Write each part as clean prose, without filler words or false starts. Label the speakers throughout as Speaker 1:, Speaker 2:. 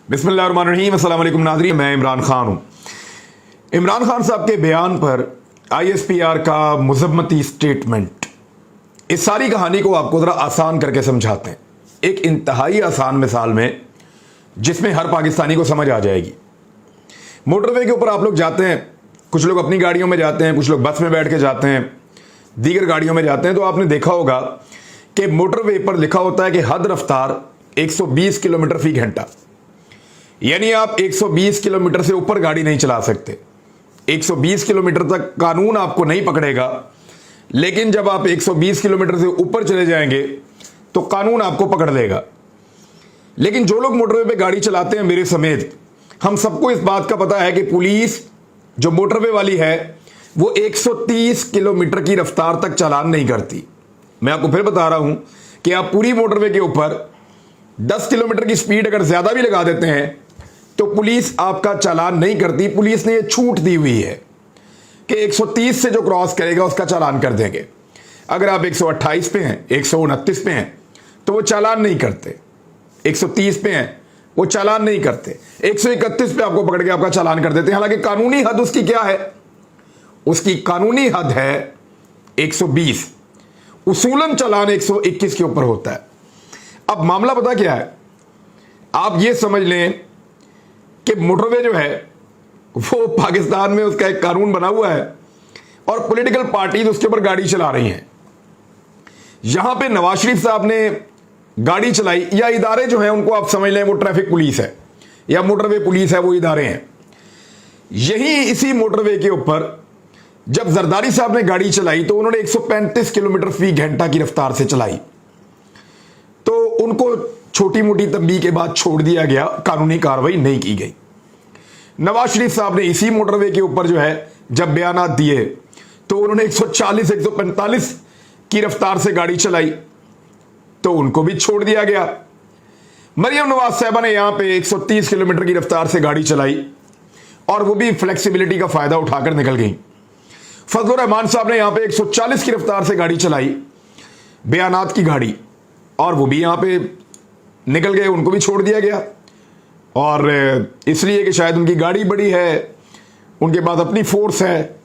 Speaker 1: बिस्मिल्लाहिर्रहमानिर्रहीम। अस्सलाम वालेकुम नाज़रीन, मैं इमरान खान हूँ। इमरान खान साहब के बयान पर ISPR का मुज़म्मती स्टेटमेंट, इस सारी कहानी को आपको ज़रा आसान करके समझाते हैं, एक इंतहाई आसान मिसाल में जिसमें हर पाकिस्तानी को समझ आ जाएगी। मोटरवे के ऊपर आप लोग जाते हैं, कुछ लोग अपनी गाड़ियों में जाते हैं, कुछ लोग बस में बैठ के जाते हैं, दीगर गाड़ियों में जाते हैं, तो आपने देखा होगा कि मोटरवे पर लिखा होता है कि हद रफ्तार 120 किलोमीटर फी घंटा, यानी आप 120 किलोमीटर से ऊपर गाड़ी नहीं चला सकते। 120 किलोमीटर तक कानून आपको नहीं पकड़ेगा, लेकिन जब आप 120 किलोमीटर से ऊपर चले जाएंगे तो कानून आपको पकड़ लेगा। लेकिन जो लोग मोटरवे पे गाड़ी चलाते हैं, मेरे समेत हम सबको इस बात का पता है कि पुलिस जो मोटरवे वाली है वो 130 किलोमीटर की रफ्तार तक चालान नहीं करती। मैं आपको फिर बता रहा हूं कि आप पूरी मोटरवे के ऊपर 10 किलोमीटर की स्पीड अगर ज्यादा भी लगा देते हैं तो पुलिस आपका चालान नहीं करती। पुलिस ने यह छूट दी हुई है कि 130 से जो क्रॉस करेगा उसका चालान कर देंगे। अगर आप 128 पे हैं, 129 पे हैं, तो वो चालान नहीं करते। 130 पे हैं, वो चालान नहीं करते। 131 पे आपको पकड़ के आपका चालान कर देते हैं। हालांकि कानूनी हद उसकी क्या है? उसकी कानूनी हद है 120। उसूलन चालान 121 के ऊपर होता है। अब मामला पता क्या है? आप ये समझ लें कि मोटरवे जो है वो पाकिस्तान में उसका एक कानून बना हुआ है और पॉलिटिकल पार्टीज उसके ऊपर गाड़ी चला रही हैं। यहां पे नवाज शरीफ साहब ने गाड़ी चलाई, या इदारे जो हैं उनको आप समझ लें वो ट्रैफिक पुलिस है या मोटरवे पुलिस है, वो इदारे हैं। यही इसी मोटरवे के ऊपर जब जरदारी साहब ने गाड़ी चलाई तो उन्होंने 135 किलोमीटर फी घंटा की रफ्तार से चलाई, तो उनको छोटी मोटी तंबीह के बाद छोड़ दिया गया, कानूनी कार्रवाई नहीं की गई। नवाज शरीफ साहब ने इसी मोटरवे के ऊपर जो है जब बयानात दिए तो उन्होंने 140 145 की रफ्तार से गाड़ी चलाई, तो उनको भी छोड़ दिया गया। मरियम नवाज साहबा ने यहां पे 130 किलोमीटर की रफ्तार से गाड़ी चलाई और वो भी फ्लेक्सिबिलिटी का फायदा उठाकर निकल गई। फजलुर रहमान साहब ने यहां पे 140 की रफ्तार से गाड़ी चलाई, बयानात की गाड़ी, और वो भी यहां पे निकल गए, उनको भी छोड़ दिया गया। और इसलिए कि शायद उनकी गाड़ी बड़ी है, उनके बाद अपनी फोर्स है,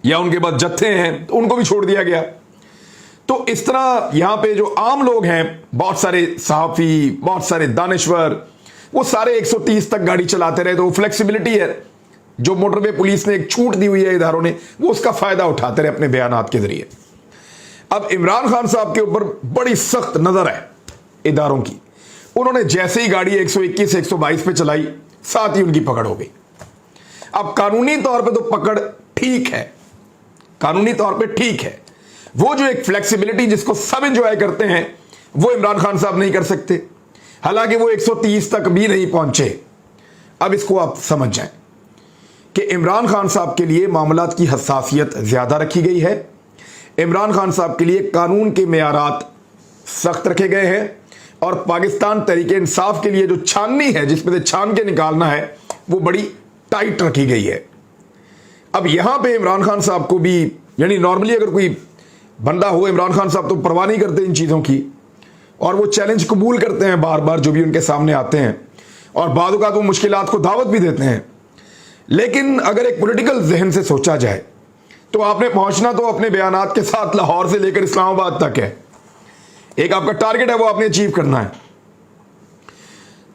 Speaker 1: या उनके बाद जत्थे हैं, तो उनको भी छोड़ दिया गया। तो इस तरह यहां पे जो आम लोग हैं, बहुत सारे सहाफी, बहुत सारे दानिश्वर, वो सारे 130 तक गाड़ी चलाते रहे। तो फ्लेक्सिबिलिटी है जो मोटरवे पुलिस ने एक छूट दी हुई है इदारों ने, वो उसका फायदा उठाते रहे अपने बयानात के जरिए। अब इमरान खान साहब के ऊपर बड़ी सख्त नजर है इदारों की। उन्होंने जैसे ही गाड़ी 121 122 पे चलाई, साथ ही उनकी पकड़ हो गई। अब कानूनी तौर पे तो पकड़ ठीक है, कानूनी तौर पे ठीक है। वो जो एक फ्लेक्सिबिलिटी जिसको सब एंजॉय करते हैं वो इमरान खान साहब नहीं कर सकते, हालांकि वो 130 तक भी नहीं पहुंचे। अब इसको आप समझ जाएं कि इमरान खान साहब के लिए मामलात की हसासियत ज्यादा रखी गई है। इमरान खान साहब के लिए कानून के मेयारात सख्त रखे गए हैं और पाकिस्तान तहरीके इंसाफ के लिए जो छाननी है, जिसमें से छान के निकालना है, वो बड़ी टाइट रखी गई है। अब यहां पे इमरान खान साहब को भी, यानी नॉर्मली अगर कोई बंदा हो, इमरान खान साहब तो परवाह नहीं करते इन चीज़ों की, और वो चैलेंज कबूल करते हैं बार बार जो भी उनके सामने आते हैं, और बाद औक़ात वो मुश्किलात को दावत भी देते हैं। लेकिन अगर एक पॉलिटिकल जहन से सोचा जाए तो आपने पहुंचना तो अपने बयानात के साथ लाहौर से लेकर इस्लामाबाद तक है। एक आपका टारगेट है, वो आपने अचीव करना है।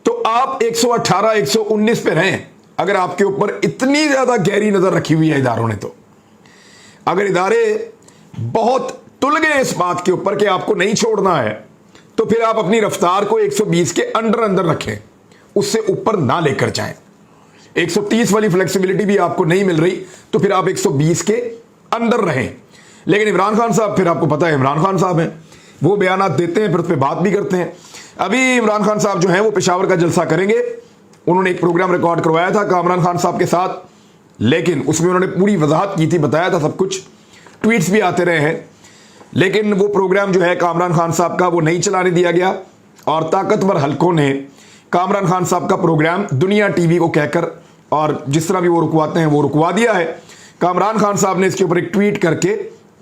Speaker 1: तो आप 118 119 पे रहें अगर आपके ऊपर इतनी ज्यादा गहरी नजर रखी हुई है इदारों ने। तो अगर इदारे बहुत तुल गए इस बात के ऊपर कि आपको नहीं छोड़ना है, तो फिर आप अपनी रफ्तार को 120 के अंदर रखें, उससे ऊपर ना लेकर जाएं। 130 वाली फ्लेक्सिबिलिटी भी आपको नहीं मिल रही तो फिर आप 120 के अंदर रहें। लेकिन इमरान खान साहब, फिर आपको पता है इमरान खान साहब हैं, वो बयानात देते हैं, फिर उस पर बात भी करते हैं। अभी इमरान खान साहब जो हैं वो पेशावर का जलसा करेंगे। उन्होंने एक प्रोग्राम रिकॉर्ड करवाया था कामरान खान साहब के साथ, लेकिन उसमें उन्होंने पूरी वजाहत की थी, बताया था सब कुछ, ट्वीट्स भी आते रहे हैं। लेकिन वो प्रोग्राम जो है कामरान खान साहब का, वो नहीं चलाने दिया गया, और ताकतवर हलकों ने कामरान खान साहब का प्रोग्राम दुनिया टीवी को कहकर, और जिस तरह भी वो रुकवाते हैं वो रुकवा दिया है। कामरान खान साहब ने इसके ऊपर एक ट्वीट करके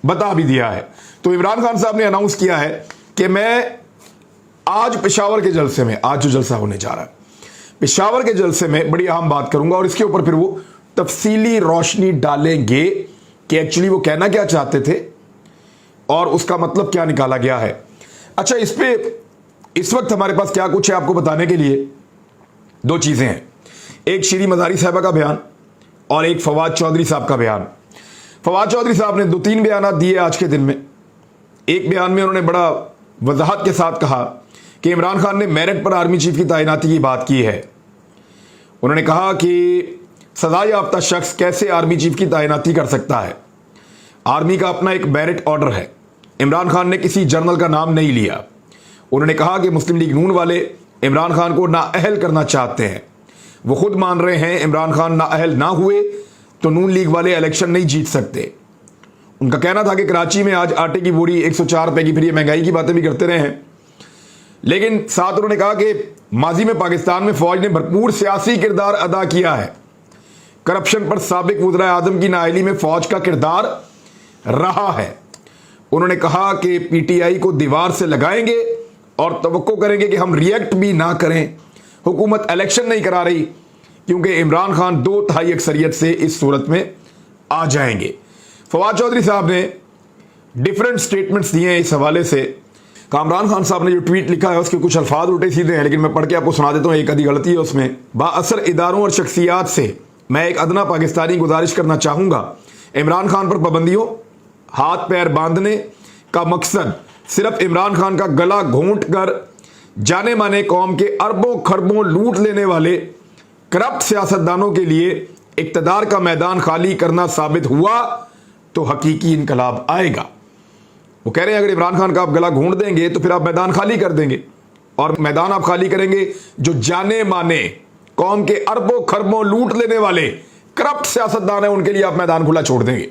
Speaker 1: बता भी दिया है। तो इमरान खान साहब ने अनाउंस किया है कि मैं आज पेशावर के जलसे में, आज जो जलसा होने जा रहा है, पेशावर के जलसे में बड़ी अहम बात करूंगा और इसके ऊपर फिर वो तफसीली रोशनी डालेंगे कि एक्चुअली वो कहना क्या चाहते थे और उसका मतलब क्या निकाला गया है। अच्छा, इस पे इस वक्त हमारे पास क्या कुछ है आपको बताने के लिए, दो चीजें हैं। एक शीरी मज़ारी साहबा का बयान और एक फवाद चौधरी साहब का बयान। फवाद चौधरी साहब ने 2-3 बयान दिए आज के दिन में। एक बयान में उन्होंने बड़ा वजाहत के साथ कहा कि इमरान खान ने मेरिट पर आर्मी चीफ की तैनाती की बात की है। उन्होंने कहा कि सजा याफ्ता शख्स कैसे आर्मी चीफ की तैनाती कर सकता है, आर्मी का अपना एक मेरिट ऑर्डर है। इमरान खान ने किसी जनरल का नाम नहीं लिया। उन्होंने कहा कि मुस्लिम लीग नून वाले इमरान खान को नाअहल करना चाहते हैं। वो खुद मान रहे हैं इमरान खान नाअहल ना हुए तो नून लीग वाले इलेक्शन नहीं जीत सकते। उनका कहना था कि कराची में आज आटे की बोरी 104 रुपए की, फिर ये महंगाई की बातें भी करते रहे हैं। लेकिन साथ उन्होंने कहा कि माजी में पाकिस्तान में फौज ने भरपूर सियासी किरदार अदा किया है। करप्शन पर साबिक वज़ीर आज़म की नाअहली में फौज का किरदार रहा है। उन्होंने कहा कि पीटीआई को दीवार से लगाएंगे और तवक्को करेंगे कि हम रिएक्ट भी ना करें। हुकूमत इलेक्शन नहीं करा रही क्योंकि इमरान खान 2/3 अक्सरियत से इस सूरत में आ जाएंगे। फवाद चौधरी साहब ने डिफरेंट स्टेटमेंट्स दिए हैं इस हवाले से। कामरान खान साहब ने जो ट्वीट लिखा है उसके कुछ अल्फाज उल्टे सीधे हैं, लेकिन मैं पढ़ के आपको सुना देता हूँ। एक आधी गलती है उसमें। बाअसर इदारों और शख्सियात से मैं एक अदना पाकिस्तानी गुजारिश करना चाहूँगा, इमरान खान पर पाबंदियों, हाथ पैर बांधने का मकसद सिर्फ इमरान खान का गला घोंट कर जाने माने कौम के अरबों खरबों लूट लेने वाले करप्ट सियासतदानों के लिए इक्तदार का मैदान खाली करना साबित हुआ तो हकीकी इनकलाब आएगा। वो कह रहे हैं अगर इमरान खान का आप गला घोंट देंगे तो फिर आप मैदान खाली कर देंगे, और मैदान आप खाली करेंगे जो जाने माने कौम के अरबों खरबों लूट लेने वाले करप्ट सियासतदान है, उनके लिए आप मैदान खुला छोड़ देंगे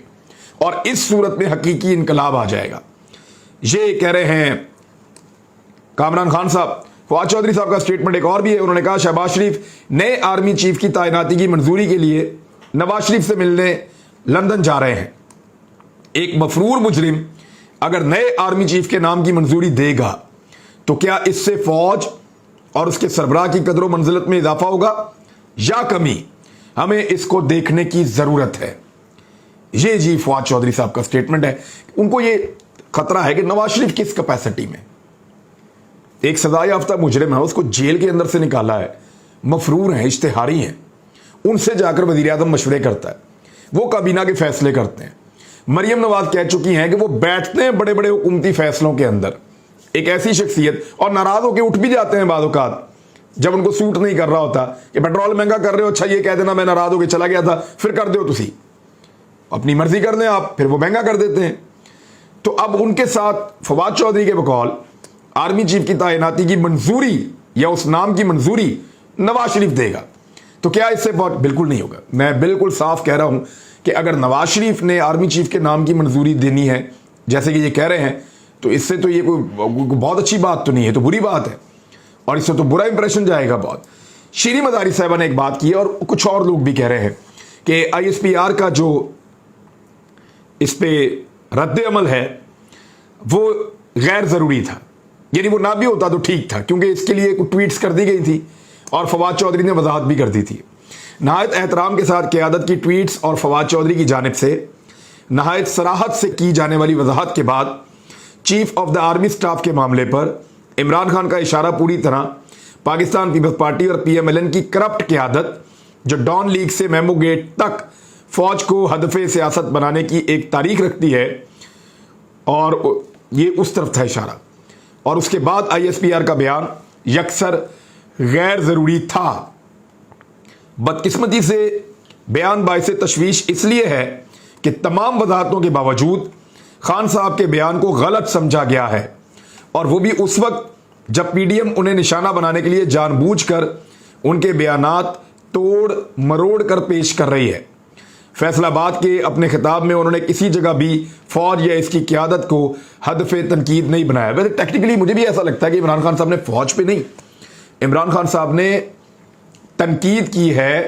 Speaker 1: और इस सूरत में हकीकी इनकलाब आ जाएगा। ये कह रहे हैं कामरान खान साहब। फवाद चौधरी साहब का स्टेटमेंट एक और भी है। उन्होंने कहा शहबाज शरीफ नए आर्मी चीफ की तैनाती की मंजूरी के लिए नवाज शरीफ से मिलने लंदन जा रहे हैं। एक मफरूर मुजरिम अगर नए आर्मी चीफ के नाम की मंजूरी देगा तो क्या इससे फौज और उसके सरबराह की कदर मंजिलत में इजाफा होगा या कमी? हमें इसको देखने की जरूरत है। ये जी फवाद चौधरी साहब का स्टेटमेंट है। उनको ये खतरा है कि नवाज शरीफ किस कैपेसिटी में, एक सजा याफ्ता मुजरिम है, उसको जेल के अंदर से निकाला है, मफरूर हैं, इश्तिहारी हैं, उनसे जाकर वजीर आज़म मशवरे करता है, वो काबीना के फैसले करते हैं। मरियम नवाज कह चुकी हैं कि वो बैठते हैं बड़े बड़े हुकूमती फैसलों के अंदर, एक ऐसी शख्सियत, और नाराज होकर उठ भी जाते हैं बाद औकात जब उनको सूट नहीं कर रहा होता कि पेट्रोल महंगा कर रहे हो, अच्छा ये कह देना मैं नाराज होकर चला गया था, फिर कर दो तुसी अपनी मर्जी कर लें आप, फिर वो महंगा कर देते हैं। तो अब उनके साथ फवाद चौधरी के बकौल आर्मी चीफ की तैनाती की मंजूरी या उस नाम की मंजूरी नवाज शरीफ देगा, तो क्या इससे बहुत? बिल्कुल नहीं होगा। मैं बिल्कुल साफ कह रहा हूं कि अगर नवाज शरीफ ने आर्मी चीफ के नाम की मंजूरी देनी है जैसे कि ये कह रहे हैं, तो इससे तो ये कोई बहुत अच्छी बात तो नहीं है, तो बुरी बात है, और इससे तो बुरा इंप्रेशन जाएगा बहुत। शीरी मज़ारी साहबा ने एक बात की और कुछ और लोग भी कह रहे हैं कि ISPR का जो इस पे रद्द अमल है वो गैर ज़रूरी था, यानी वो ना भी होता तो ठीक था, क्योंकि इसके लिए कुछ ट्वीट्स कर दी गई थी और फवाद चौधरी ने वजाहत भी कर दी थी। नहायत एहतराम के साथ क़यादत की ट्वीट्स और फवाद चौधरी की जानिब से नहायत सराहत से की जाने वाली वजाहत के बाद chief of the army staff के मामले पर इमरान खान का इशारा पूरी तरह पाकिस्तान पीपल्स पार्टी और PMLN की करप्ट क़यादत जो डॉन लीग से मेमो गेट तक फौज को हदफ़े सियासत बनाने की एक तारीख रखती है, और ये उस तरफ था इशारा। और उसके बाद ISPR का बयान यकसर गैर ज़रूरी था। बदकिस्मती से बयान बाइसे तशवीश इसलिए है कि तमाम वजाहतों के बावजूद खान साहब के बयान को गलत समझा गया है, और वो भी उस वक्त जब PDM उन्हें निशाना बनाने के लिए जानबूझकर उनके बयानात तोड़ मरोड़ कर पेश कर रही है। फैसलाबाद के अपने खिताब में उन्होंने किसी जगह भी फौज या इसकी क़यादत को हदफ़े तनकीद नहीं बनाया। वैसे टेक्निकली मुझे भी ऐसा लगता है कि इमरान खान साहब ने फौज पे नहीं, इमरान खान साहब ने तनकीद की है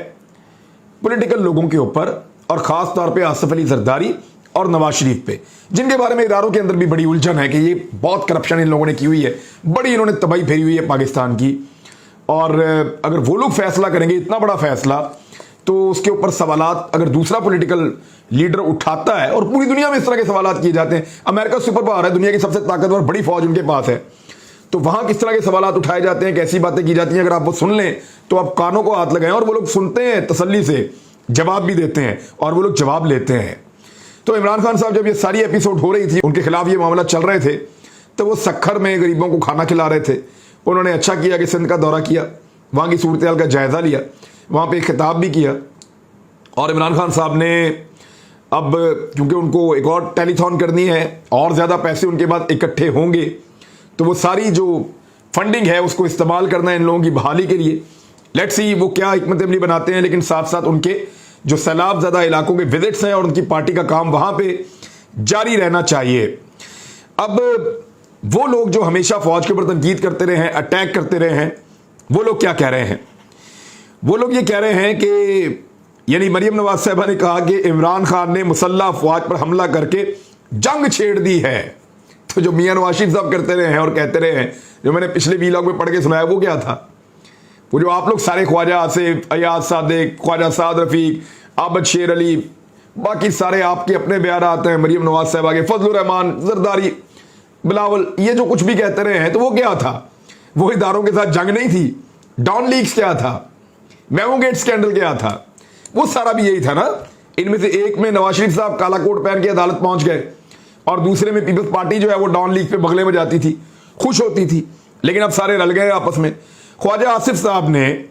Speaker 1: पॉलिटिकल लोगों के ऊपर, और ख़ास तौर पे आसिफ अली जरदारी और नवाज शरीफ पे, जिनके बारे में इदारों के अंदर भी बड़ी उलझन है कि ये बहुत करप्शन इन लोगों ने की हुई है, बड़ी इन्होंने तबाही फेरी हुई है पाकिस्तान की, और अगर वो लोग फैसला करेंगे इतना बड़ा फैसला, तो उसके ऊपर सवालात अगर दूसरा पॉलिटिकल लीडर उठाता है, और पूरी दुनिया में इस तरह के सवालात किए जाते हैं, अमेरिका सुपर पावर है, दुनिया की सबसे ताकतवर बड़ी फौज उनके पास है, तो वहां किस तरह के सवालात उठाए जाते हैं, कैसी बातें की जाती हैं, अगर आप वो सुन लें तो आप कानों को हाथ लगाएं। और वो लोग सुनते हैं तसल्ली से, जवाब भी देते हैं और वो लोग जवाब लेते हैं। तो इमरान खान साहब जब ये सारी एपिसोड हो रही थी, उनके खिलाफ ये मामला चल रहे थे, तो वो सक्खर में गरीबों को खाना खिला रहे थे। उन्होंने अच्छा किया कि सिंध का दौरा किया, वहाँ की सूरत हाल का जायज़ा लिया, वहाँ पे एक खिताब भी किया। और इमरान खान साहब ने अब, क्योंकि उनको एक और टेलीथॉन करनी है और ज़्यादा पैसे उनके बाद इकट्ठे होंगे, तो वो सारी जो फंडिंग है उसको इस्तेमाल करना है इन लोगों की बहाली के लिए। लेट्स सी वो क्या हिकमत अमली बनाते हैं, लेकिन साथ साथ उनके जो सैलाब ज़्यादा इलाकों के विजिट्स हैं और उनकी पार्टी का काम वहाँ पे जारी रहना चाहिए। अब वो लोग जो हमेशा फौज के ऊपर तनकीद करते रहे हैं, अटैक करते रहे हैं, वो लोग क्या कह रहे हैं? वो लोग ये कह रहे हैं कि यानी मरियम नवाज साहबा ने कहा कि इमरान खान ने मुसल्लह अफवाज पर हमला करके जंग छेड़ दी है। तो जो मियां नवाज शरीफ साहब करते रहे हैं और कहते रहे हैं, जो मैंने पिछले वीलॉग में पढ़ के सुनाया, वो क्या था? वो जो आप लोग सारे ख्वाजा आसिफ, अयाज सादिक, ख्वाजा साद रफीक, आबद शेर अली, बाकी सारे आपके अपने बयान आते हैं, मरियम नवाज साहबा के, फजलुर रहमान, जरदारी, बिलावल, ये जो कुछ भी कहते रहे हैं, तो वो क्या था? वो इदारों के साथ जंग नहीं थी। डॉन लीक्स क्या था? मेमो गेट स्कैंडल क्या था? वो सारा भी यही था ना। इनमें से एक में नवाज शरीफ साहब काला कोट पहन के अदालत पहुंच गए, और दूसरे में पीपल्स पार्टी जो है वो डॉन लीग पे बगले में जाती थी, खुश होती थी। लेकिन अब सारे रल गए आपस में। ख्वाजा आसिफ साहब ने,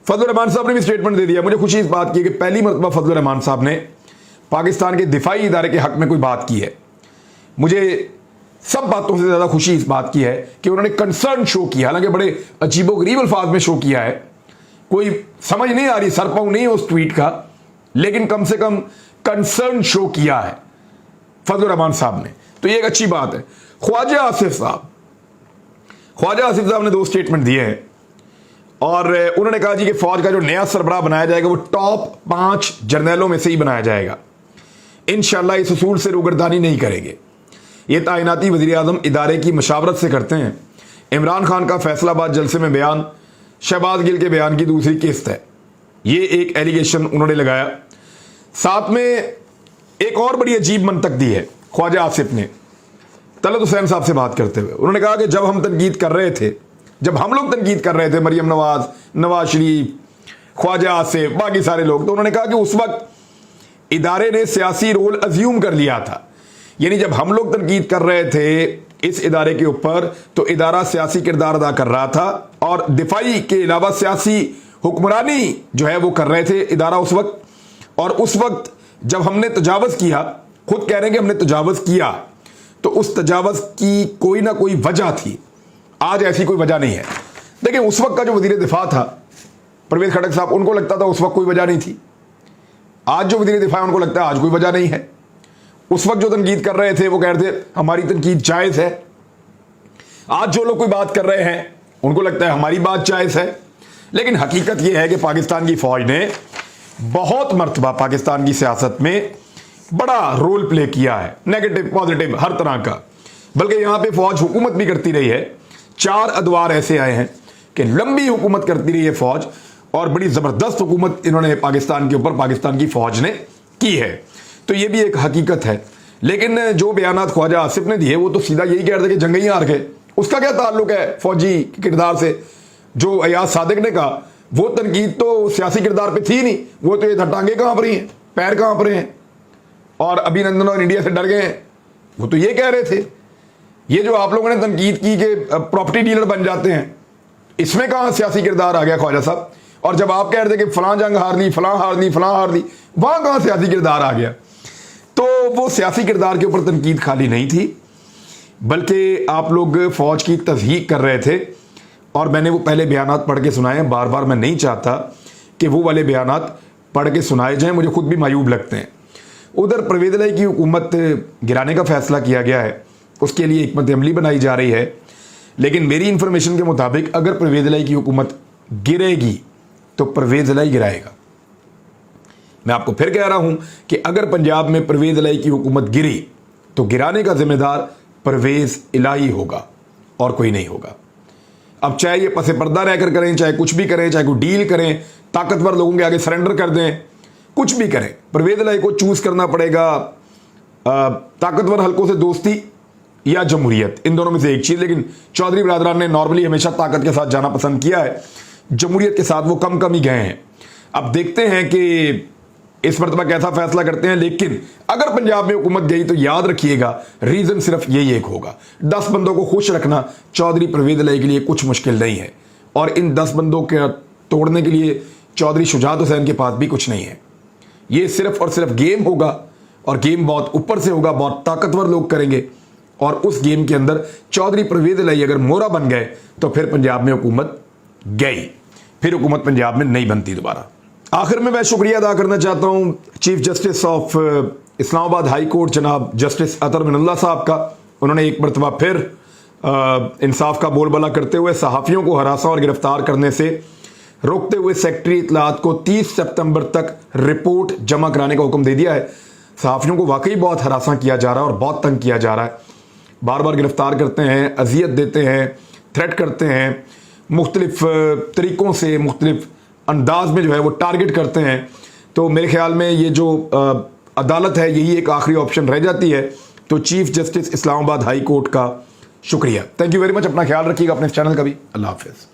Speaker 1: फजलुर रहमान साहब ने भी स्टेटमेंट दे दिया। मुझे खुशी इस बात की है कि पहली मरतबा फजलुर रहमान साहब ने पाकिस्तान के दिफाई इदारे के हक में कोई बात की है। मुझे सब बातों से ज्यादा खुशी इस बात की है कि उन्होंने कंसर्न शो किया, हालांकि बड़े अजीबोगरीब अल्फाज में शो किया है, कोई समझ नहीं आ रही, सरपाऊ नहीं है उस ट्वीट का, लेकिन कम से कम कंसर्न शो किया है फजलुर रहमान साहब ने, तो ये एक अच्छी बात है। ख्वाजा आसिफ साहब ने 2 स्टेटमेंट दिए हैं, और उन्होंने कहा जी कि फौज का जो नया सरबराह बनाया जाएगा वो टॉप 5 जर्नैलों में से ही बनाया जाएगा। इंशाल्लाह इस उसूल से रुगरदानी नहीं करेंगे। ये ताइनाती वज़ीर आज़म इदारे की मशावरत से करते हैं। इमरान खान का फैसलाबाद जलसे में बयान शहबाज गिल के बयान की दूसरी किस्त है, ये एक एलिगेशन उन्होंने लगाया। साथ में एक और बड़ी अजीब मंतक दी है ख्वाजा आसिफ ने तलत हुसैन साहब से बात करते हुए। उन्होंने कहा कि जब हम तनकीद कर रहे थे, जब हम लोग तनकीद कर रहे थे, मरियम नवाज, नवाज शरीफ, ख्वाजा आसिफ, बाकी सारे लोग, तो उन्होंने कहा कि उस वक्त इदारे ने सियासी रोल अज्यूम कर लिया था। यानी जब हम लोग तनकीद कर रहे थे इस इदारे के ऊपर, तो इदारा सियासी किरदार अदा कर रहा था, और दिफाई के अलावा सियासी हुक्मरानी जो है वो कर रहे थे इदारा उस वक्त। और उस वक्त जब हमने तजावज़ किया, खुद कह रहे हैं कि हमने तजावज़ किया, तो उस तजावज़ की कोई ना कोई वजह थी। आज ऐसी कोई वजह नहीं है। देखिए, उस वक्त का जो वज़ीर दिफा था परवेज़ खटक साहब, उनको लगता था उस वक्त कोई वजह नहीं थी। आज जो वज़ीर दिफा है उनको लगता है आज कोई वजह नहीं है। उस वक्त जो तनकीद कर रहे थे वो कह रहे थे हमारी तनकीद जायज़ है। आज जो लोग कोई बात कर रहे हैं उनको लगता है हमारी बात जायज़ है। लेकिन हकीकत यह है कि पाकिस्तान की फौज ने बहुत मरतबा पाकिस्तान की सियासत में बड़ा रोल प्ले किया है, नेगेटिव पॉजिटिव हर तरह का। बल्कि यहाँ पे फौज हुकूमत भी करती रही है। 4 अदवार ऐसे आए हैं कि लंबी हुकूमत करती रही है फौज, और बड़ी ज़बरदस्त हुकूमत इन्होंने पाकिस्तान के ऊपर, पाकिस्तान की फौज ने की है। तो ये भी एक हकीकत है। लेकिन जो बयानात ख्वाजा आसिफ ने दिए वो तो सीधा यही कह रहे थे कि जंग ही हार गए। उसका क्या ताल्लुक है फौजी किरदार से? जो अयाज सादिक ने कहा वो तनकीद तो सियासी किरदार पे थी नहीं, वो तो ये था टांगे कांप रही हैं, पैर कांप रहे हैं, और अभिनंदन और इंडिया से डर गए हैं, वो तो ये कह रहे थे। ये जो आप लोगों ने तनकीद की कि प्रॉपर्टी डीलर बन जाते हैं, इसमें कहाँ सियासी किरदार आ गया ख्वाजा साहब? और जब आप कह रहे थे कि फलां जंग हार ली, फलां हार ली, फलां हार ली, वहां कहाँ सियासी किरदार आ गया? तो वो सियासी किरदार के ऊपर तनकीद खाली नहीं थी, बल्कि आप लोग फौज की तज़हीक कर रहे थे। और मैंने वो पहले बयानात पढ़ के सुनाए हैं, बार बार मैं नहीं चाहता कि वो वाले बयानात पढ़ के सुनाए जाएं, मुझे खुद भी मायूब लगते हैं। उधर परवेज़ इलाही की हुकूमत गिराने का फैसला किया गया है, उसके लिए हिकमत अमली बनाई जा रही है। लेकिन मेरी इंफॉर्मेशन के मुताबिक अगर परवेज़ इलाही की हुकूमत गिरेगी तो परवेज़ इलाही गिराएगा। मैं आपको फिर कह रहा हूं कि अगर पंजाब में परवेज़ इलाही की हुकूमत गिरी तो गिराने का जिम्मेदार परवेज़ इलाही होगा और कोई नहीं होगा। अब चाहे ये पसे पर्दा रहकर करें, चाहे कुछ भी करें, चाहे कोई डील करें, ताकतवर लोगों के आगे सरेंडर कर दें, कुछ भी करें, परवेज इलाही को चूज करना पड़ेगा ताकतवर हलकों से दोस्ती या जमहूरियत, इन दोनों में से एक चीज। लेकिन चौधरी बिरादरान ने नॉर्मली हमेशा ताकत के साथ जाना पसंद किया है, जमहूरियत के साथ वो कम ही गए हैं। अब देखते हैं कि इस मरतबा कैसा फैसला करते हैं। लेकिन अगर पंजाब में हुकूमत गई तो याद रखिएगा रीजन सिर्फ यही एक होगा, 10 बंदों को खुश रखना चौधरी परवेज इलाही के लिए कुछ मुश्किल नहीं है, और इन 10 बंदों के तोड़ने के लिए चौधरी शुजात हुसैन के पास भी कुछ नहीं है। ये सिर्फ और सिर्फ गेम होगा, और गेम बहुत ऊपर से होगा, बहुत ताकतवर लोग करेंगे, और उस गेम के अंदर चौधरी परवेज इलाही अगर मोहरा बन गए तो फिर पंजाब में हुकूमत गई, फिर हुकूमत पंजाब में नहीं बनती दोबारा। आखिर में मैं शुक्रिया अदा करना चाहता हूं chief justice of Islamabad high court जनाब जस्टिस अतर मिनल्ला साहब का। उन्होंने एक मरतबा फिर इंसाफ का बोलबाला करते हुए सहाफ़ियों को हरासा और गिरफ्तार करने से रोकते हुए सेक्रेटरी इत्तलात को 30 सितंबर तक रिपोर्ट जमा कराने का हुक्म दे दिया है। सहाफ़ियों को वाकई बहुत हरासा किया जा रहा है और बहुत तंग किया जा रहा है, बार बार गिरफ्तार करते हैं, अजियत देते हैं, थ्रेट करते हैं, मुख्तलिफ तरीक़ों से मुख्तलिफ अंदाज में जो है वो टारगेट करते हैं। तो मेरे ख्याल में ये जो अदालत है यही एक आखिरी ऑप्शन रह जाती है। तो chief justice Islamabad high court का शुक्रिया, थैंक यू वेरी मच। अपना ख्याल रखिएगा, अपने चैनल का भी। अल्लाह हाफिज़।